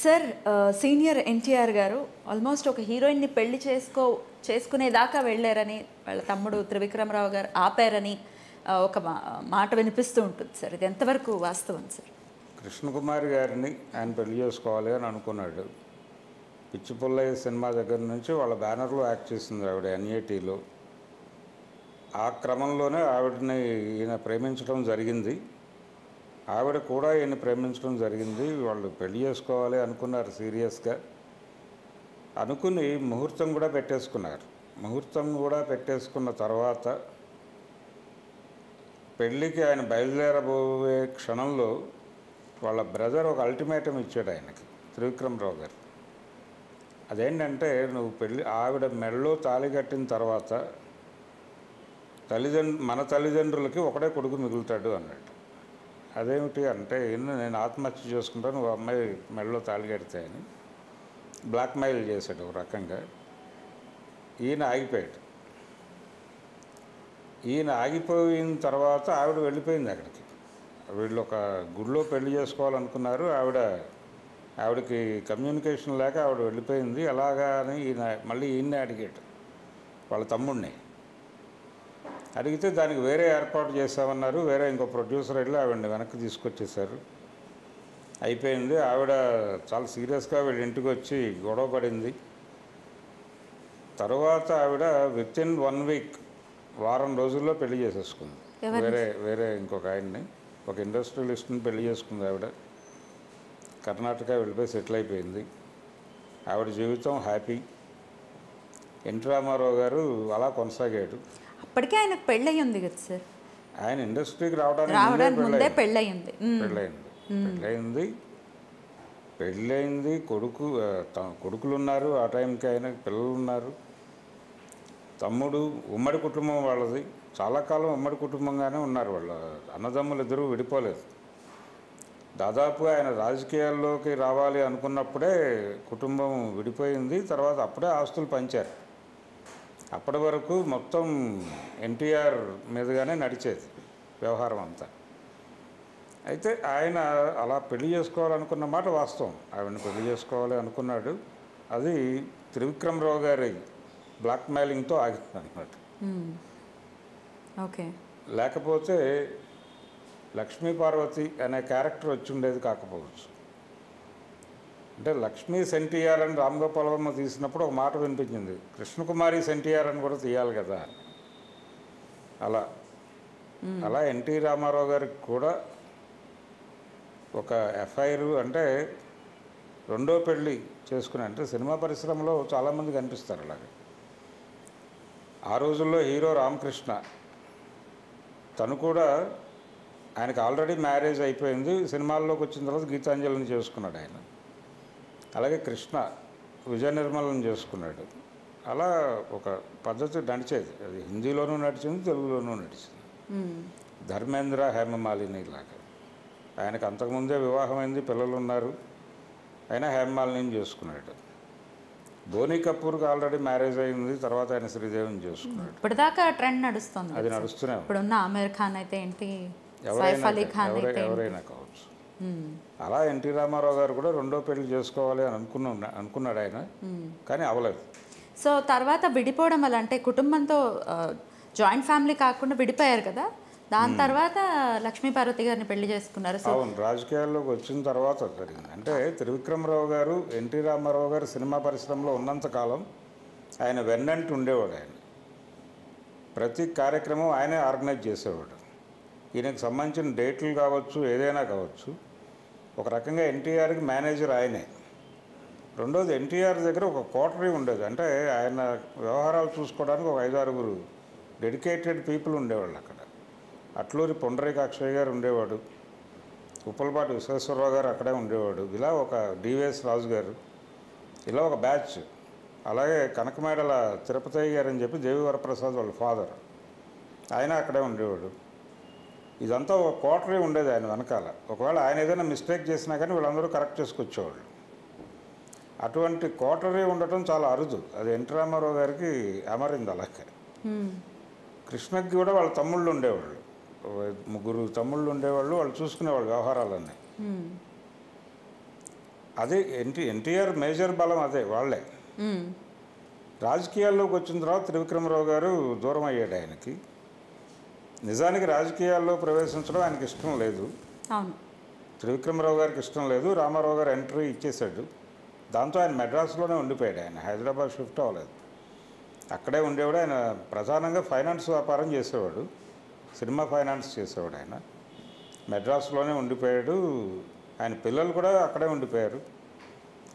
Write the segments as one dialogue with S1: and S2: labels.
S1: Sir senior NTR గారు almost ఒక హీరోయిన్ని పెళ్లి చేసుకునేదాకా వెళ్ళారని వాళ్ళ తమ్ముడు త్రివిక్రమరావు గారు ఆపారని ఒక మాట వినిపిస్తూ ఉంటుంది సార్. ఇది ఎంతవరకు వాస్తవం సార్?
S2: కృష్ణకుమారి గారిని ఆయన పెళ్లి చేసుకోవాలి అని అనుకున్నాడు. పిచ్చి పుల్లయ్య సినిమా దగ్గర నుంచి వాళ్ళ బ్యానర్లో యాక్ట్ చేసింది ఆవిడ ఎన్ఏటీలో. ఆ క్రమంలోనే ఆవిడని ఈయన ప్రేమించడం జరిగింది. ఆవిడ కూడా ఈయన ప్రేమించడం జరిగింది. వాళ్ళు పెళ్లి చేసుకోవాలి అనుకున్నారు సీరియస్గా. అనుకుని ముహూర్తం కూడా పెట్టేసుకున్నారు. ముహూర్తం కూడా పెట్టేసుకున్న తర్వాత పెళ్ళికి ఆయన బయలుదేరబోయే క్షణంలో వాళ్ళ బ్రదర్ ఒక అల్టిమేటం ఇచ్చాడు ఆయనకి, త్రివిక్రమరావు గారు. అదేంటంటే, నువ్వు ఆవిడ మెడలో తాళి కట్టిన తర్వాత మన తల్లిదండ్రులకి ఒకటే కొడుకు మిగులుతాడు అన్నట్టు. అదేమిటి అంటే, నేను ఆత్మహత్య చేసుకుంటాను నువ్వు అమ్మాయి మెడలో తాళి కడితే అని బ్లాక్మెయిల్ చేశాడు ఒక రకంగా. ఈయన ఆగిపోయాడు. ఈయన ఆగిపోయిన తర్వాత ఆవిడ వెళ్ళిపోయింది అక్కడికి. వీళ్ళు ఒక గుడిలో పెళ్లి చేసుకోవాలనుకున్నారు. ఆవిడకి కమ్యూనికేషన్ లేక ఆవిడ వెళ్ళిపోయింది. అలాగా అని మళ్ళీ ఈయన్నే అడిగాడు, వాళ్ళ తమ్ముడిని అడిగితే దానికి వేరే ఏర్పాటు చేసామన్నారు. వేరే ఇంకో ప్రొడ్యూసర్ వెళ్ళి ఆవిడని వెనక్కి తీసుకొచ్చేసారు. అయిపోయింది. ఆవిడ చాలా సీరియస్గా వీళ్ళ ఇంటికి వచ్చి గొడవ పడింది. తర్వాత ఆవిడ వితిన్ 1 వీక్, వారం రోజుల్లో పెళ్లి చేసేసుకుంది. వేరే ఇంకొక ఆయన్ని, ఒక ఇండస్ట్రియలిస్ట్ని పెళ్లి చేసుకుంది ఆవిడ. కర్ణాటక వెళ్ళిపోయి సెటిల్ అయిపోయింది. ఆవిడ జీవితం హ్యాపీ. ఎన్టీ రామారావు గారు అలా కొనసాగాడు.
S1: అప్పటికే ఆయనకు పెళ్ళయి ఉంది కదా సార్?
S2: ఆయన ఇండస్ట్రీకి రావడానికి
S1: ముందే పెళ్ళయింది.
S2: పెళ్ళయింది. కొడుకులు ఉన్నారు. ఆ టైంకి ఆయన పిల్లలు ఉన్నారు. తమ్ముడు, ఉమ్మడి కుటుంబం వాళ్ళది. చాలా కాలం ఉమ్మడి కుటుంబంగానే ఉన్నారు. వాళ్ళ అన్నదమ్ములు ఇద్దరూ విడిపోలేదు. దాదాపుగా ఆయన రాజకీయాల్లోకి రావాలి అనుకున్నప్పుడే కుటుంబం విడిపోయింది. తర్వాత అప్పుడే ఆస్తులు పంచారు. అప్పటి వరకు మొత్తం ఎన్టీఆర్ మీదుగానే నడిచేది వ్యవహారం అంతా. అయితే ఆయన అలా పెళ్లి చేసుకోవాలనుకున్న మాట వాస్తవం. ఆవిడని పెళ్లి చేసుకోవాలి అనుకున్నాడు. అది త్రివిక్రమరావు గారి బ్లాక్మెయిలింగ్తో ఆగింది అన్నమాట.
S1: ఓకే.
S2: లేకపోతే లక్ష్మీ పార్వతి అనే క్యారెక్టర్ వచ్చి ఉండేది కాకపోవచ్చు. అంటే లక్ష్మీ సెన్టీఆర్ అని రామ్ గోపాల్ వర్మ తీసినప్పుడు ఒక మాట వినిపించింది, కృష్ణకుమారి సెన్టీఆర్ అని కూడా తీయాలి కదా. అలా ఎన్టీ రామారావు గారికి కూడా ఒక ఎఫ్ఐఆర్, అంటే రెండో పెళ్ళి చేసుకుని, అంటే సినిమా పరిశ్రమలో చాలామంది కనిపిస్తారు అలాగే. ఆ రోజుల్లో హీరో రామకృష్ణ, తను కూడా ఆయనకు ఆల్రెడీ మ్యారేజ్ అయిపోయింది. సినిమాల్లోకి వచ్చిన తర్వాత గీతాంజలిని చేసుకున్నాడు ఆయన. అలాగే కృష్ణ విజయ నిర్మలను చేసుకున్నాడు. అలా ఒక పద్ధతి నడిచేది. అది హిందీలోనూ నడిచింది, తెలుగులోనూ నడిచింది. ధర్మేంద్ర, హేమమాలిని లాగా. ఆయనకు అంతకుముందే వివాహమైంది, పిల్లలు ఉన్నారు. ఆయన హేమమాలిని చేసుకున్నాడు. బోనీ కపూర్కి ఆల్రెడీ మ్యారేజ్ అయింది. తర్వాత ఆయన శ్రీదేవిని చేసుకున్నాడు.
S1: ఇప్పటిదాకా ట్రెండ్ నడుస్తుంది.
S2: అది నడుస్తూనే
S1: ఇప్పుడున్న ఆమిర్ ఖాన్ అయితే ఏంటి,
S2: ఎవరైనా కావచ్చు. అలా ఎన్టీ రామారావు గారు కూడా రెండో పెళ్లి చేసుకోవాలి అని అనుకున్నాడు ఆయన, కానీ అవలేదు.
S1: సో తర్వాత విడిపోవడం వల్ల, అంటే కుటుంబంతో జాయింట్ ఫ్యామిలీ కాకుండా విడిపోయారు కదా, దాని తర్వాత లక్ష్మీ పార్వతి గారిని పెళ్లి చేసుకున్నారు.
S2: అవును, రాజకీయాల్లోకి వచ్చిన తర్వాత జరిగింది. అంటే త్రివిక్రమరావు గారు, ఎన్టీ రామారావు గారు సినిమా పరిశ్రమలో ఉన్నంతకాలం ఆయన వెన్నంటి ఉండేవాడు. ఆయన ప్రతి కార్యక్రమం ఆయనే ఆర్గనైజ్ చేసేవాడు. ఈయనకు సంబంధించిన డేట్లు కావచ్చు, ఏదైనా కావచ్చు. ఒక రకంగా ఎన్టీఆర్కి మేనేజర్ ఆయనే. రెండోది, ఎన్టీఆర్ దగ్గర ఒక కోటరీ ఉండేది. అంటే ఆయన వ్యవహారాలు చూసుకోవడానికి ఒక 5-6 డెడికేటెడ్ పీపుల్ ఉండేవాళ్ళు అక్కడ. అట్లూరి పుండరీకాక్షయ్య గారు ఉండేవాడు, ఉప్పలపాటి విశ్వేశ్వరరావు గారు అక్కడే ఉండేవాడు. ఇలా ఒక డివిఎస్ రాజు గారు, ఇలా ఒక బ్యాచ్. అలాగే కనకమేడల తిరుపతయ్య గారు అని చెప్పి దేవి వరప్రసాద్ వాళ్ళ ఫాదర్, ఆయన అక్కడే ఉండేవాడు. ఇదంతా ఒక కోటరీ ఉండేది ఆయన వెనకాల. ఒకవేళ ఆయన ఏదైనా మిస్టేక్ చేసినా కానీ వీళ్ళందరూ కరెక్ట్ చేసుకొచ్చేవాళ్ళు. అటువంటి కోటరీ ఉండటం చాలా అరుదు. అది ఎన్టీ రామారావు గారికి అమరింది. అలాగే కృష్ణకి కూడా వాళ్ళ తమ్ముళ్ళు ఉండేవాళ్ళు, 3 తమ్ముళ్ళు ఉండేవాళ్ళు. వాళ్ళు చూసుకునేవాళ్ళు వ్యవహారాలన్నీ. అదే ఎన్టీఆర్ మేజర్ బలం అదే వాళ్ళే. రాజకీయాల్లోకి వచ్చిన తర్వాత త్రివిక్రమరావు గారు దూరం అయ్యాడు ఆయనకి. నిజానికి రాజకీయాల్లో ప్రవేశించడం ఆయనకి ఇష్టం లేదు.
S1: అవును.
S2: త్రివిక్రమరావు గారికి ఇష్టం లేదు. రామారావు గారు ఎంట్రీ ఇచ్చేశాడు. దాంతో ఆయన మెడ్రాస్లోనే ఉండిపోయాడు. ఆయన హైదరాబాద్ షిఫ్ట్ అవ్వలేదు, అక్కడే ఉండేవాడు. ఆయన ప్రధానంగా ఫైనాన్స్ వ్యాపారం చేసేవాడు, సినిమా ఫైనాన్స్ చేసేవాడు. ఆయన మెడ్రాస్లోనే ఉండిపోయాడు. ఆయన పిల్లలు కూడా అక్కడే ఉండిపోయారు.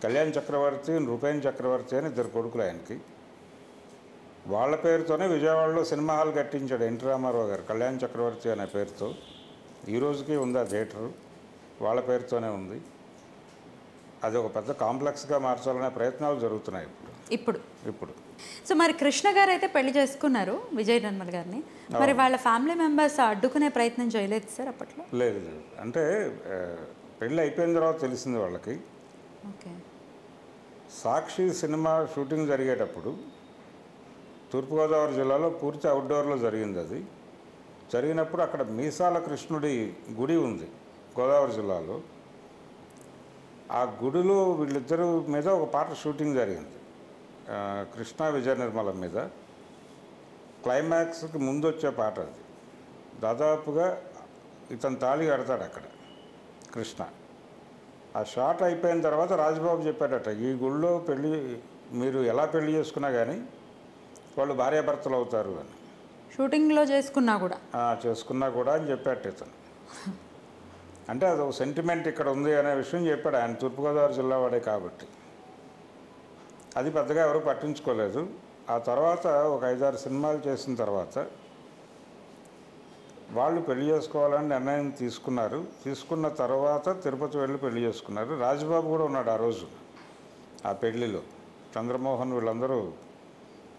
S2: కళ్యాణ్ చక్రవర్తి, నృపేన్ చక్రవర్తి అని 2 కొడుకులు ఆయనకి. వాళ్ళ పేరుతోనే విజయవాడలో సినిమా హాల్ కట్టించాడు ఎన్టీ రామారావు గారు, కళ్యాణ్ చక్రవర్తి అనే పేరుతో. ఈ రోజుకి ఉంది ఆ థియేటరు, వాళ్ళ పేరుతోనే ఉంది. అది ఒక పెద్ద కాంప్లెక్స్గా మార్చాలనే ప్రయత్నాలు జరుగుతున్నాయి ఇప్పుడు.
S1: సో మరి కృష్ణ గారు అయితే పెళ్లి చేసుకున్నారు విజయ్ నిర్మల్ గారిని. మరి వాళ్ళ ఫ్యామిలీ మెంబర్స్ అడ్డుకునే ప్రయత్నం చేయలేదు సార్ అప్పట్లో?
S2: లేదు. అంటే పెళ్ళి అయిపోయిన తర్వాత తెలిసింది వాళ్ళకి.
S1: ఓకే.
S2: సాక్షి సినిమా షూటింగ్ జరిగేటప్పుడు తూర్పుగోదావరి జిల్లాలో పూర్తి అవుట్డోర్లో జరిగింది. అది జరిగినప్పుడు అక్కడ మీసాల కృష్ణుడి గుడి ఉంది గోదావరి జిల్లాలో. ఆ గుడిలో వీళ్ళిద్దరూ మీద ఒక పాట షూటింగ్ జరిగింది, కృష్ణ విజయ నిర్మల మీద. క్లైమాక్స్కి ముందు వచ్చే పాట అది. దాదాపుగా ఇతను తాళి కడతాడు అక్కడ కృష్ణ. ఆ షాట్ అయిపోయిన తర్వాత రాజబాబు చెప్పాడట, ఈ గుళ్ళో పెళ్ళి మీరు ఎలా పెళ్లి చేసుకున్నా కానీ వాళ్ళు భార్యాభర్తలు అవుతారు అని.
S1: షూటింగ్లో చేసుకున్నా కూడా
S2: అని చెప్పాడు ఇతను. అంటే అదొక సెంటిమెంట్ ఇక్కడ ఉంది అనే విషయం చెప్పాడు. ఆయన తూర్పుగోదావరి జిల్లా వాడే కాబట్టి అది పెద్దగా ఎవరు పట్టించుకోలేదు. ఆ తర్వాత ఒక 5-6 సినిమాలు చేసిన తర్వాత వాళ్ళు పెళ్లి చేసుకోవాలని నిర్ణయం తీసుకున్నారు. తీసుకున్న తర్వాత తిరుపతి వెళ్ళి పెళ్లి చేసుకున్నారు. రాజబాబు కూడా ఉన్నాడు ఆ రోజు ఆ పెళ్లిలో. చంద్రమోహన్ వీళ్ళందరూ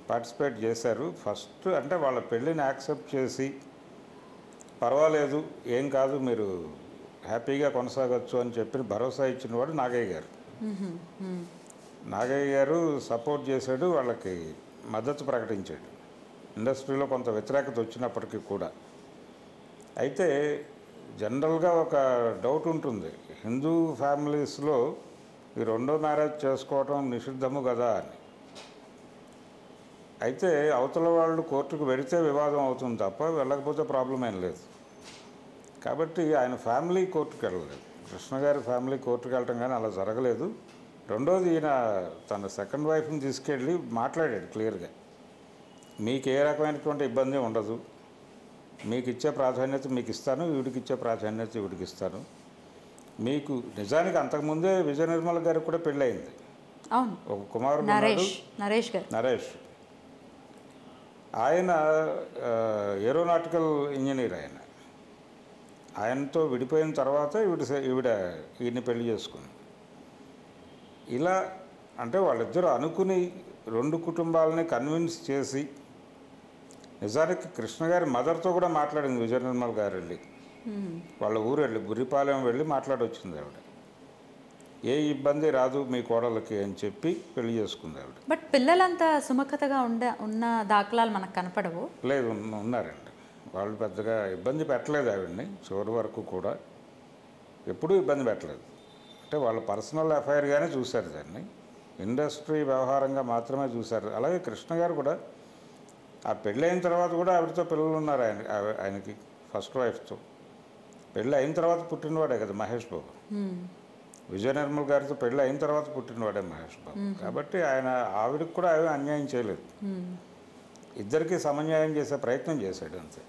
S2: పార్టిసిపేట్ చేశారు. ఫస్ట్ అంటే వాళ్ళ పెళ్ళిని యాక్సెప్ట్ చేసి పర్వాలేదు, ఏం కాదు, మీరు హ్యాపీగా కొనసాగచ్చు అని చెప్పి భరోసా ఇచ్చినవాడు నాగయ్య గారు. నాగయ్య గారు సపోర్ట్ చేశాడు, వాళ్ళకి మద్దతు ప్రకటించాడు. ఇండస్ట్రీలో కొంత వ్యతిరేకత వచ్చినప్పటికీ కూడా. అయితే జనరల్గా ఒక డౌట్ ఉంటుంది, హిందూ ఫ్యామిలీస్లో ఈ 2వ మ్యారేజ్ చేసుకోవటం నిషిద్ధము కదా అని. అయితే అవతల వాళ్ళు కోర్టుకు వెళితే వివాదం అవుతుంది తప్ప వెళ్ళకపోతే ప్రాబ్లం ఏం లేదు. కాబట్టి ఆయన ఫ్యామిలీ కోర్టుకు వెళ్ళలేదు, కృష్ణ గారి ఫ్యామిలీ కోర్టుకు వెళ్ళటం కానీ అలా జరగలేదు. రెండోది, ఈయన తన సెకండ్ వైఫ్ని తీసుకెళ్ళి మాట్లాడాడు క్లియర్గా, మీకు ఏ రకమైనటువంటి ఇబ్బంది ఉండదు, మీకు ఇచ్చే ప్రాధాన్యత మీకు ఇస్తాను, వీడికి ఇచ్చే ప్రాధాన్యత వీడికి ఇస్తాను. మీకు నిజానికి అంతకుముందే విజయ నిర్మల గారికి కూడా పెళ్ళయింది. ఒక కుమారుడు నరేష్. ఆయన ఏరోనాటికల్ ఇంజనీర్. ఆయనతో విడిపోయిన తర్వాత ఈయన్ని పెళ్లి చేసుకుంది. ఇలా అంటే వాళ్ళిద్దరూ అనుకుని 2 కుటుంబాలని కన్విన్స్ చేసి, నిజానికి కృష్ణ గారి మదర్తో కూడా మాట్లాడింది విజయ నిర్మల్ గారు. వెళ్ళి వాళ్ళ ఊరు వెళ్ళి బుర్రిపాలెం వెళ్ళి మాట్లాడొచ్చింది ఆవిడ. ఏ ఇబ్బంది రాదు మీ కోడలకి అని చెప్పి పెళ్లి చేసుకుంది ఆవిడ.
S1: బట్ పిల్లలంతా సుముఖతగా ఉన్న దాఖలాలు మనకు కనపడవు.
S2: లేదు, ఉన్నారండి. వాళ్ళు పెద్దగా ఇబ్బంది పెట్టలేదు ఆవిడ్ని, చివరి వరకు కూడా ఎప్పుడూ ఇబ్బంది పెట్టలేదు. అంటే వాళ్ళ పర్సనల్ అఫైర్గానే చూశారు దాన్ని, ఇండస్ట్రీ వ్యవహారంగా మాత్రమే చూశారు. అలాగే కృష్ణ గారు కూడా ఆ పెళ్ళి అయిన తర్వాత కూడా ఆవిడతో పిల్లలు ఉన్నారు. ఆయనకి ఫస్ట్ వైఫ్తో పెళ్ళి అయిన తర్వాత పుట్టినవాడే కదా మహేష్ బాబు. విజయ నిర్మల్ గారితో పెళ్ళి అయిన తర్వాత పుట్టినవాడే మహేష్ బాబు. కాబట్టి ఆయన ఆవిడకి కూడా అన్యాయం చేయలేదు, ఇద్దరికీ సమన్యాయం చేసే ప్రయత్నం చేశాడు అంతే.